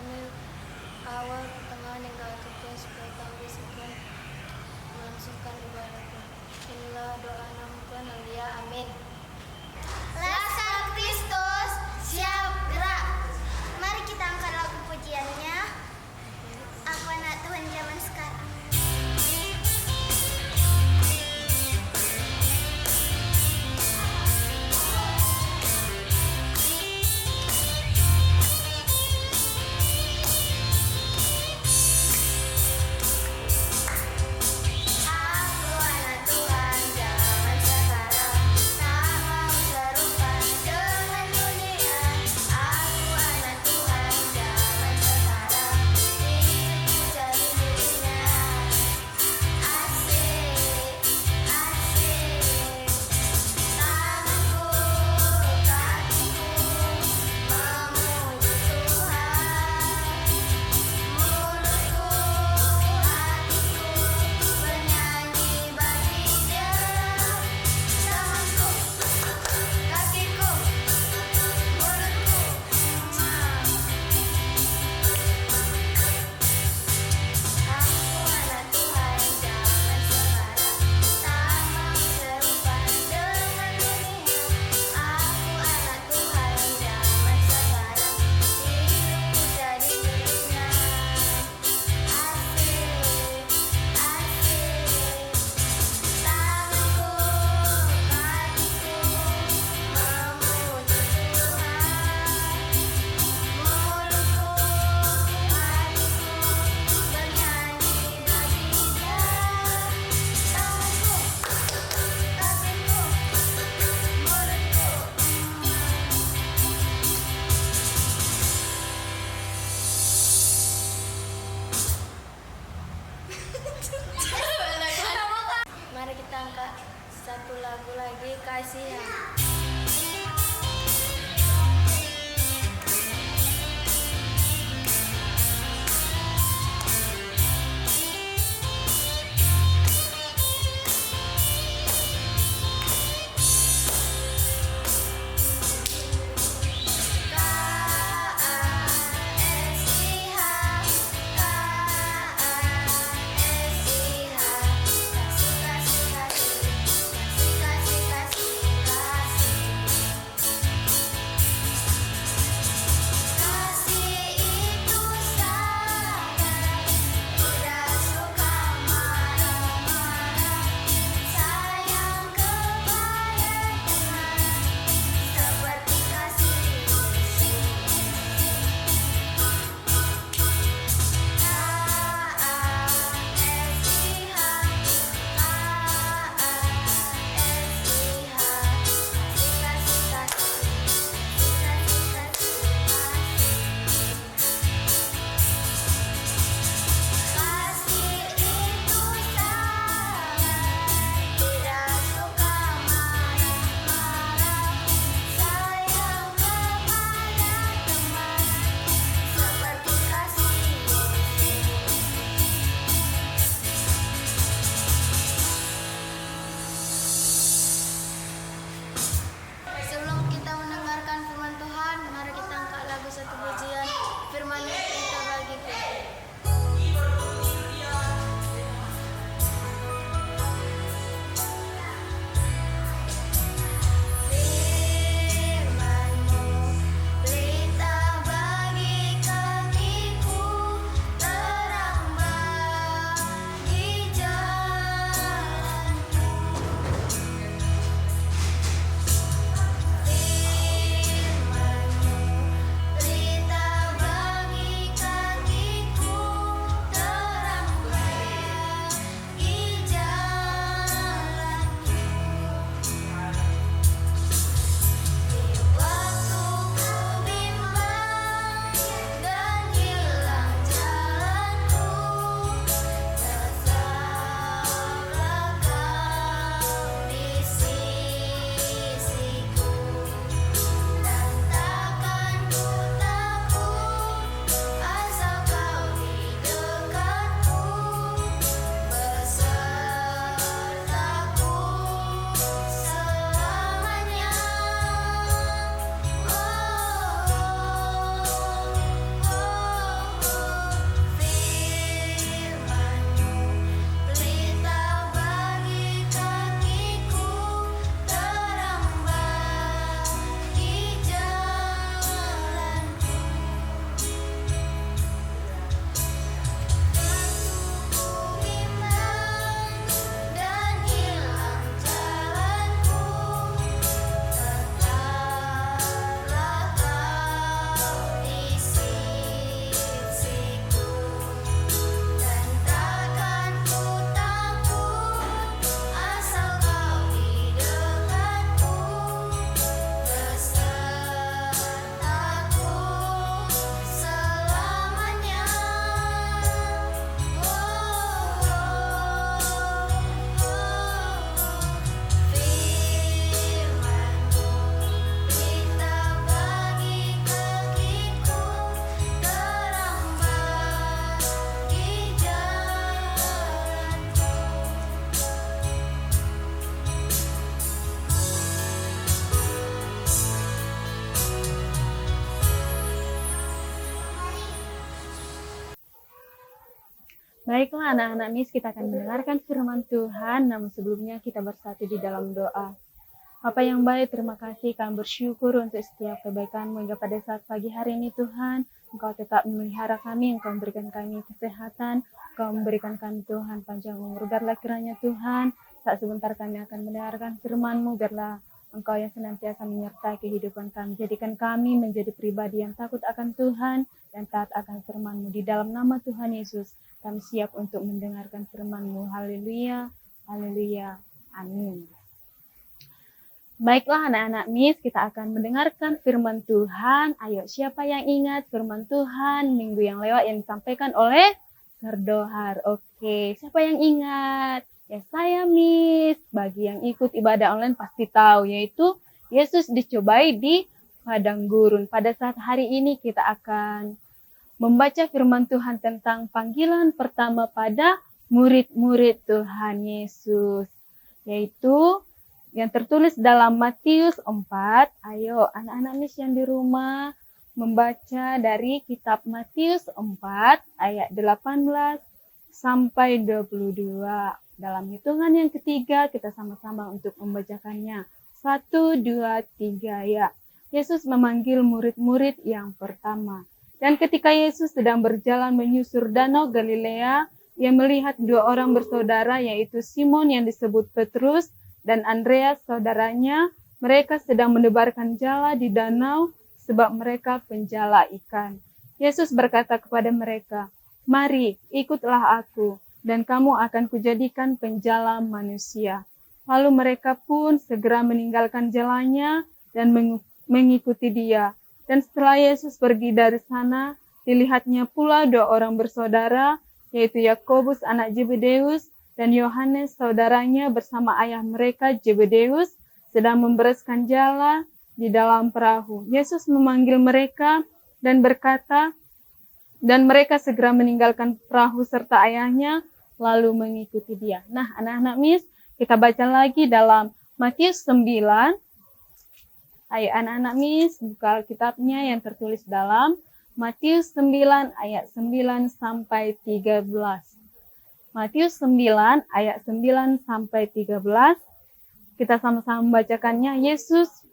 kami awal, pertengahan hingga akhirnya supaya kami bisa melangsungkan ibadah. Inilah doa Tuhan Alia. Amin. Laskar Kristus siap gerak. Mari kita angkat lagu pujiannya. Aku anak Tuhan zaman sekarang. Mari kita angkat satu lagu lagi, Kasihan. Kasih Baiklah anak-anak Miss, kita akan mendengarkan firman Tuhan, namun sebelumnya kita bersatu di dalam doa. Bapa yang baik, terima kasih kami bersyukur untuk setiap kebaikan-Mu hingga pada saat pagi hari ini Tuhan. Engkau tetap memelihara kami, Engkau memberikan kami kesehatan, Engkau memberikan kami Tuhan panjang umur. Biarlah kiranya Tuhan, saat sebentar kami akan mendengarkan firman-Mu, biarlah Engkau yang senantiasa menyertai kehidupan kami. Jadikan kami menjadi pribadi yang takut akan Tuhan dan taat akan firman-Mu. Di dalam nama Tuhan Yesus, kami siap untuk mendengarkan firman-Mu. Haleluya, haleluya, amin. Baiklah anak-anak Miss, kita akan mendengarkan firman Tuhan. Ayo, siapa yang ingat firman Tuhan minggu yang lewat yang disampaikan oleh Sardohar? Oke, siapa yang ingat? Ya saya Miss. Bagi yang ikut ibadah online pasti tahu, yaitu Yesus dicobai di padang gurun. Pada saat hari ini kita akan membaca firman Tuhan tentang panggilan pertama pada murid-murid Tuhan Yesus, yaitu yang tertulis dalam Matius 4. Ayo anak-anak Miss yang di rumah membaca dari kitab Matius 4 ayat 18 sampai 22. Dalam hitungan yang ketiga kita sama-sama untuk membacakannya. 1, 2, 3 ya. Yesus memanggil murid-murid yang pertama. Dan ketika Yesus sedang berjalan menyusur danau Galilea, ia melihat dua orang bersaudara, yaitu Simon yang disebut Petrus dan Andreas saudaranya. Mereka sedang menebarkan jala di danau sebab mereka penjala ikan. Yesus berkata kepada mereka, "Mari, ikutlah aku, dan kamu akan kujadikan penjala manusia." Lalu mereka pun segera meninggalkan jalannya dan mengikuti dia. Dan setelah Yesus pergi dari sana, dilihatnya pula dua orang bersaudara, yaitu Yakobus anak Zebedeus dan Yohanes saudaranya bersama ayah mereka Zebedeus sedang membereskan jala di dalam perahu. Yesus memanggil mereka dan berkata, dan mereka segera meninggalkan perahu serta ayahnya lalu mengikuti dia. Nah, anak-anak Miss, kita baca lagi dalam Matius 9. Ayo anak-anak Miss, buka kitabnya yang tertulis dalam Matius 9 ayat 9 sampai 13. Matius 9 ayat 9 sampai 13. Kita sama-sama membacakannya.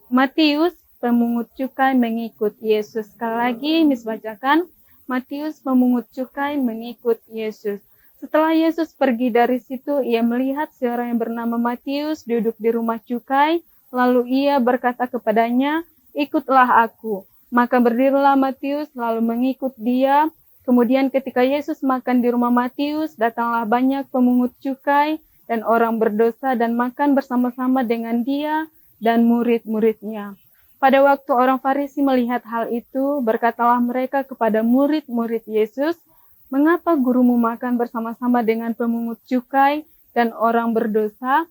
Matius pemungut cukai mengikut Yesus. Sekali lagi Miss bacakan. Matius pemungut cukai mengikut Yesus. Setelah Yesus pergi dari situ, ia melihat seorang yang bernama Matius duduk di rumah cukai. Lalu ia berkata kepadanya, "Ikutlah aku." Maka berdirilah Matius lalu mengikut dia. Kemudian ketika Yesus makan di rumah Matius, datanglah banyak pemungut cukai dan orang berdosa dan makan bersama-sama dengan dia dan murid-muridnya. Pada waktu orang Farisi melihat hal itu, berkatalah mereka kepada murid-murid Yesus, "Mengapa gurumu makan bersama-sama dengan pemungut cukai dan orang berdosa?"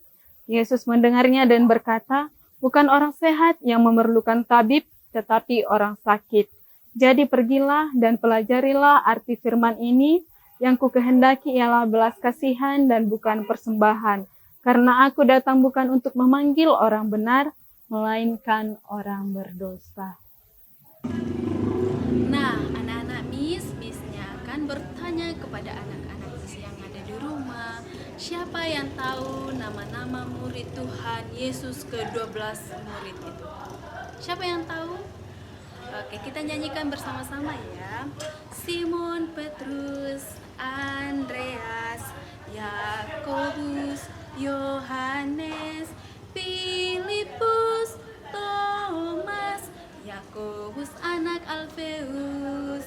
Yesus mendengarnya dan berkata, "Bukan orang sehat yang memerlukan tabib, tetapi orang sakit. Jadi pergilah dan pelajarilah arti firman ini, yang kukehendaki ialah belas kasihan dan bukan persembahan. Karena aku datang bukan untuk memanggil orang benar, melainkan orang berdosa." Nah, anak-anak Miss-nya akan bertanya kepada anak-anak Miss yang ada di rumah, siapa yang tahu nama-nama murid Tuhan Yesus ke-12 murid itu? Siapa yang tahu? Oke, kita nyanyikan bersama-sama ya. Simon, Petrus, Andreas, Yakobus, Yohanes, Filipus, Thomas, Yakobus anak Alfeus,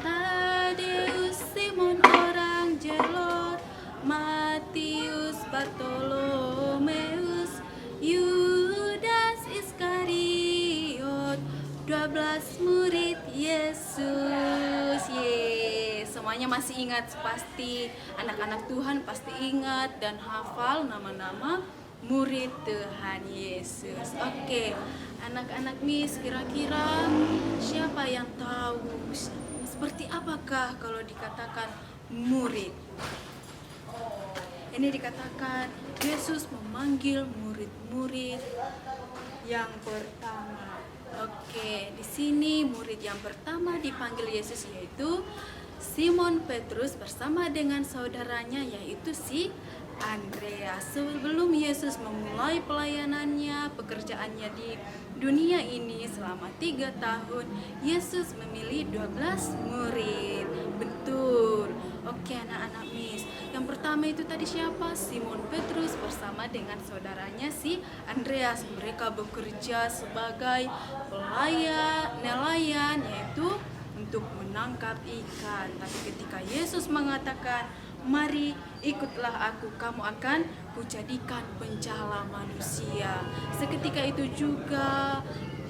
Tadeus, Simon orang Zelot, Matius, Bartolomeus, Yudas Iskariot, 12 murid Yesus. Semuanya masih ingat pasti, anak-anak Tuhan pasti ingat dan hafal nama-nama murid Tuhan Yesus. Oke, anak-anak Miss, kira-kira siapa yang tahu seperti apakah kalau dikatakan murid? Ini dikatakan Yesus memanggil murid-murid yang pertama. Oke, di sini murid yang pertama dipanggil Yesus yaitu Simon Petrus bersama dengan saudaranya yaitu si Andreas. Sebelum Yesus memulai pelayanannya, pekerjaannya di dunia ini selama 3 tahun, Yesus memilih 12 murid. Betul. Oke anak-anak Miss. Yang pertama itu tadi siapa? Simon Petrus bersama dengan saudaranya si Andreas. Mereka bekerja sebagai nelayan yaitu untuk menangkap ikan. Tapi ketika Yesus mengatakan, "Mari ikutlah aku, kamu akan kujadikan pencala manusia." Seketika itu juga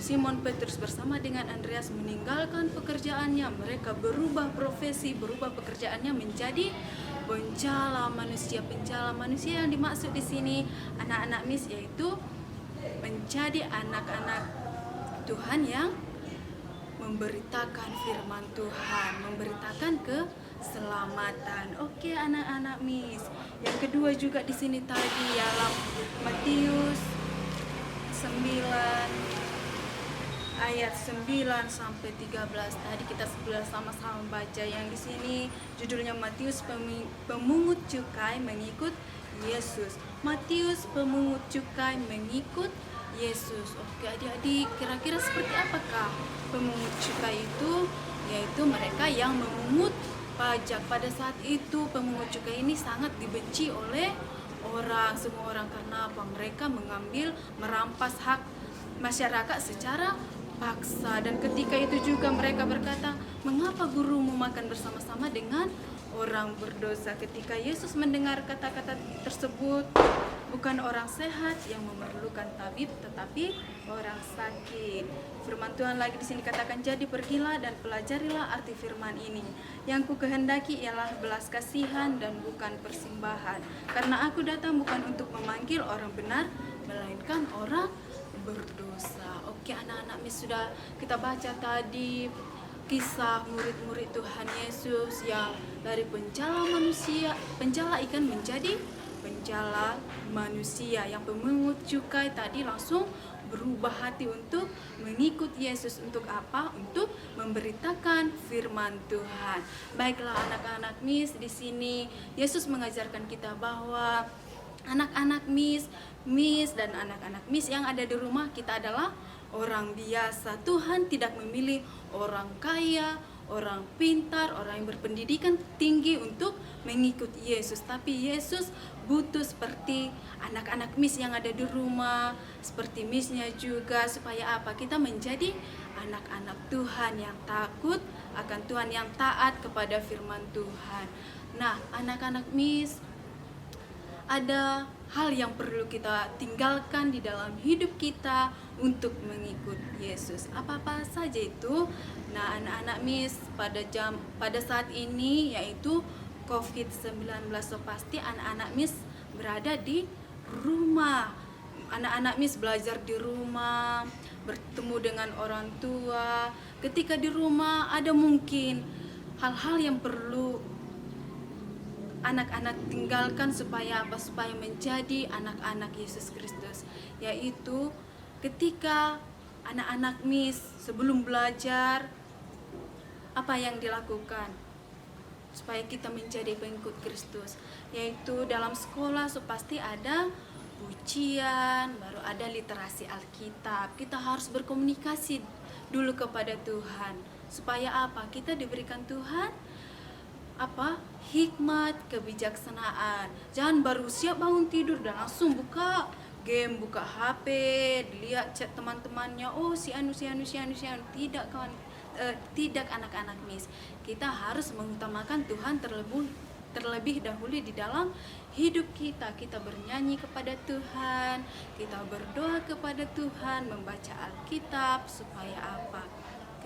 Simon Petrus bersama dengan Andreas meninggalkan pekerjaannya. Mereka berubah profesi, berubah pekerjaannya menjadi pencala manusia. Pencala manusia yang dimaksud di sini anak-anak Miss yaitu menjadi anak-anak Tuhan yang memberitakan firman Tuhan, memberitakan keselamatan. Oke anak-anak Miss. Yang kedua juga di sini tadi dalam Matius 9 ayat 9 sampai 13. Tadi kita sudah sama-sama baca yang di sini judulnya Matius pemungut cukai mengikut Yesus. Matius pemungut cukai mengikut Yesus. Oke adik-adik, kira-kira seperti apakah pemungut cukai itu? Yaitu mereka yang memungut pajak. Pada saat itu pemungut cukai ini sangat dibenci oleh semua orang. Karena apa? Mereka merampas hak masyarakat secara paksa. Dan ketika itu juga mereka berkata, "Mengapa gurumu makan bersama-sama dengan orang berdosa?" Ketika Yesus mendengar kata-kata tersebut, bukan orang sehat yang memerlukan tabib, tetapi orang sakit. Firman Tuhan lagi di sini katakan, "Jadi pergilah dan pelajarilah arti firman ini. Yang ku kehendaki ialah belas kasihan dan bukan persembahan. Karena aku datang bukan untuk memanggil orang benar, melainkan orang berdosa." Oke anak-anak Miss, sudah kita baca tadi kisah murid-murid Tuhan Yesus yang dari pencala ikan menjadi pencala manusia. Yang pemungut cukai tadi langsung berubah hati untuk mengikut Yesus. Untuk apa? Untuk memberitakan firman Tuhan. Baiklah anak-anak Miss, di sini Yesus mengajarkan kita bahwa anak-anak Miss dan anak-anak Miss yang ada di rumah kita adalah orang biasa. Tuhan tidak memilih orang kaya, orang pintar, orang yang berpendidikan tinggi untuk mengikut Yesus. Tapi Yesus butuh seperti anak-anak Miss yang ada di rumah, seperti Missnya juga, supaya apa? Kita menjadi anak-anak Tuhan yang takut akan Tuhan, yang taat kepada firman Tuhan. Nah, anak-anak Miss, ada hal yang perlu kita tinggalkan di dalam hidup kita untuk mengikut Yesus. Apa-apa saja itu? Nah, anak-anak Miss, pada saat ini yaitu COVID-19, so pasti anak-anak Miss berada di rumah. Anak-anak Miss belajar di rumah, bertemu dengan orang tua. Ketika di rumah ada mungkin hal-hal yang perlu anak-anak tinggalkan supaya apa? Supaya menjadi anak-anak Yesus Kristus. Yaitu ketika anak-anak Miss sebelum belajar, apa yang dilakukan supaya kita menjadi pengikut Kristus? Yaitu dalam sekolah so pasti ada pujian, baru ada literasi Alkitab. Kita harus berkomunikasi dulu kepada Tuhan. Supaya apa? Kita diberikan Tuhan hikmat, kebijaksanaan. Jangan baru siap bangun tidur dan langsung buka game, buka HP, lihat chat teman-temannya, oh si anu. Tidak kawan, tidak anak-anak Miss. Kita harus mengutamakan Tuhan terlebih dahulu di dalam hidup kita. Kita bernyanyi kepada Tuhan, kita berdoa kepada Tuhan, membaca Alkitab supaya apa?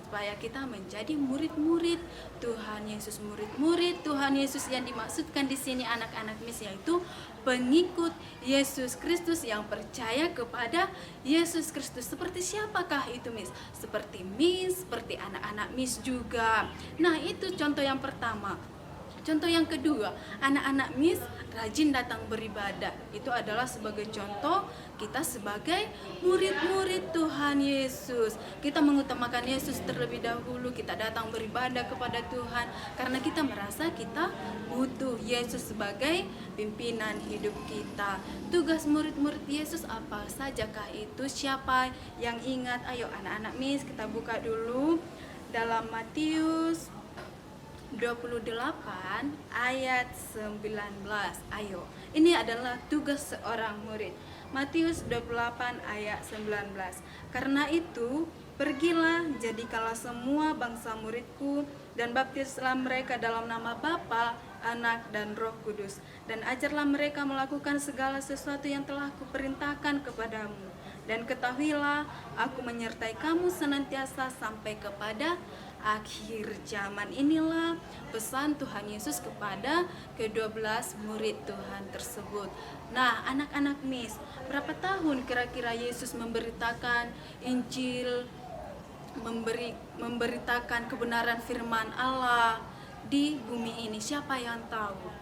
Supaya kita menjadi murid-murid Tuhan Yesus. Murid-murid Tuhan Yesus yang dimaksudkan di sini anak-anak Miss yaitu pengikut Yesus Kristus yang percaya kepada Yesus Kristus. Seperti siapakah itu Miss? Seperti Miss, seperti anak-anak Miss juga. Nah, itu contoh yang pertama. Contoh yang kedua, anak-anak Miss rajin datang beribadah. Itu adalah sebagai contoh kita sebagai murid-murid Tuhan Yesus. Kita mengutamakan Yesus terlebih dahulu, kita datang beribadah kepada Tuhan karena kita merasa kita butuh Yesus sebagai pimpinan hidup kita. Tugas murid-murid Yesus apa sajakah itu? Siapa yang ingat? Ayo anak-anak Miss, kita buka dulu dalam Matius 28 ayat 19. Ayo, ini adalah tugas seorang murid. Matius 28 ayat 19. Karena itu, pergilah, jadikanlah semua bangsa muridku, dan baptislah mereka dalam nama Bapa, Anak, dan Roh Kudus, dan ajarlah mereka melakukan segala sesuatu yang telah kuperintahkan kepadamu. Dan ketahuilah, aku menyertai kamu senantiasa sampai kepada akhir zaman. Inilah pesan Tuhan Yesus kepada ke-12 murid Tuhan tersebut. Nah, anak-anak Miss, berapa tahun kira-kira Yesus memberitakan Injil, memberitakan kebenaran firman Allah di bumi ini? Siapa yang tahu?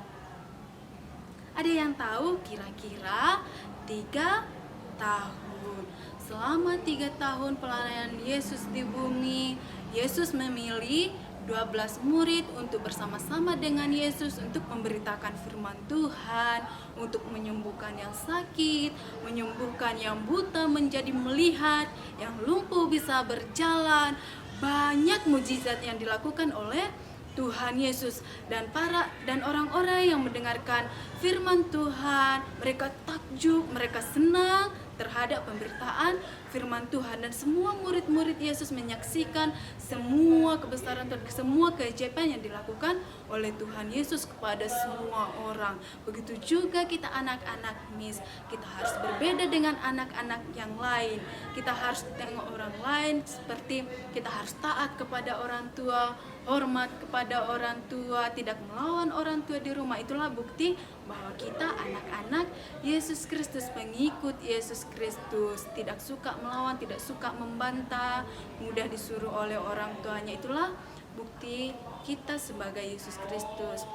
Ada yang tahu? Kira-kira 3 tahun. Selama 3 tahun pelayanan Yesus di bumi, Yesus memilih 12 murid untuk bersama-sama dengan Yesus untuk memberitakan firman Tuhan, untuk menyembuhkan yang sakit, menyembuhkan yang buta menjadi melihat, yang lumpuh bisa berjalan. Banyak mujizat yang dilakukan oleh Tuhan Yesus, dan orang-orang yang mendengarkan firman Tuhan, mereka takjub, mereka senang terhadap pemberitaan firman Tuhan, dan semua murid-murid Yesus menyaksikan semua kebesaran Tuhan, semua keajaiban yang dilakukan oleh Tuhan Yesus kepada semua orang. Begitu juga kita anak-anak Miss, kita harus berbeda dengan anak-anak yang lain. Kita harus tengok orang lain, seperti kita harus taat kepada orang tua, hormat kepada orang tua, tidak melawan orang tua di rumah. Itulah bukti bahwa kita anak-anak Yesus Kristus, pengikut Yesus Kristus, tidak suka melawan, tidak suka membantah, mudah disuruh oleh orang tuanya. Itulah bukti kita sebagai Yesus Kristus.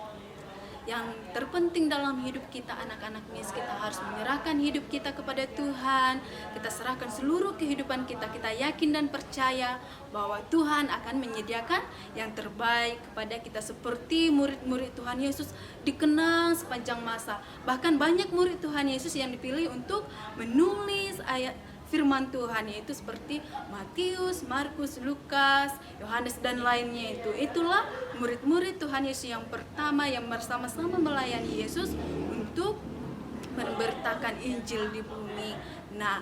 Yang terpenting dalam hidup kita anak-anak Miss, kita harus menyerahkan hidup kita kepada Tuhan. Kita serahkan seluruh kehidupan kita. Kita yakin dan percaya bahwa Tuhan akan menyediakan yang terbaik kepada kita, seperti murid-murid Tuhan Yesus dikenang sepanjang masa. Bahkan banyak murid Tuhan Yesus yang dipilih untuk menulis ayat firman Tuhan, yaitu seperti Matius, Markus, Lukas, Yohanes, dan lainnya. Itulah murid-murid Tuhan Yesus yang pertama yang bersama-sama melayani Yesus untuk memberitakan Injil di bumi. Nah,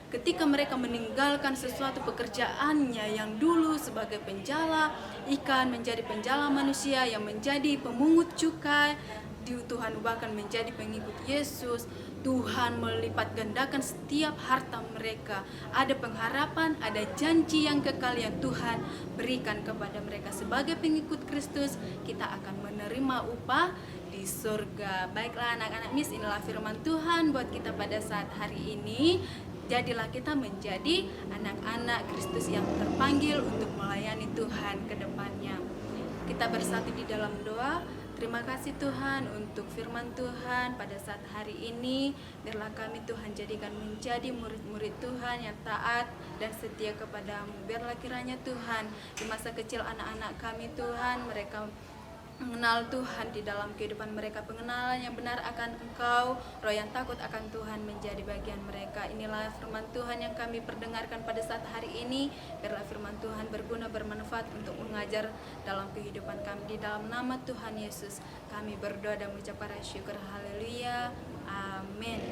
ketika mereka meninggalkan sesuatu pekerjaannya yang dulu sebagai penjala ikan, menjadi penjala manusia, yang menjadi pemungut cukai, Tuhan ubahkan menjadi pengikut Yesus. Tuhan melipat gandakan setiap harta mereka. Ada pengharapan, ada janji yang kekal yang Tuhan berikan kepada mereka. Sebagai pengikut Kristus, kita akan menerima upah di surga. Baiklah anak-anak Miss, inilah firman Tuhan buat kita pada saat hari ini. Jadilah kita menjadi anak-anak Kristus yang terpanggil untuk melayani Tuhan ke depannya. Kita bersatu di dalam doa. Terima kasih Tuhan untuk firman Tuhan pada saat hari ini. Biarlah kami Tuhan jadikan menjadi murid-murid Tuhan yang taat dan setia kepadamu. Biarlah kiranya Tuhan di masa kecil anak-anak kami Tuhan, mereka mengenal Tuhan di dalam kehidupan mereka, pengenalan yang benar akan Engkau, roh yang takut akan Tuhan menjadi bagian mereka. Inilah firman Tuhan yang kami perdengarkan pada saat hari ini. Biarlah firman Tuhan berguna, bermanfaat untuk mengajar dalam kehidupan kami. Di dalam nama Tuhan Yesus kami berdoa dan mengucap syukur. Haleluya, amin.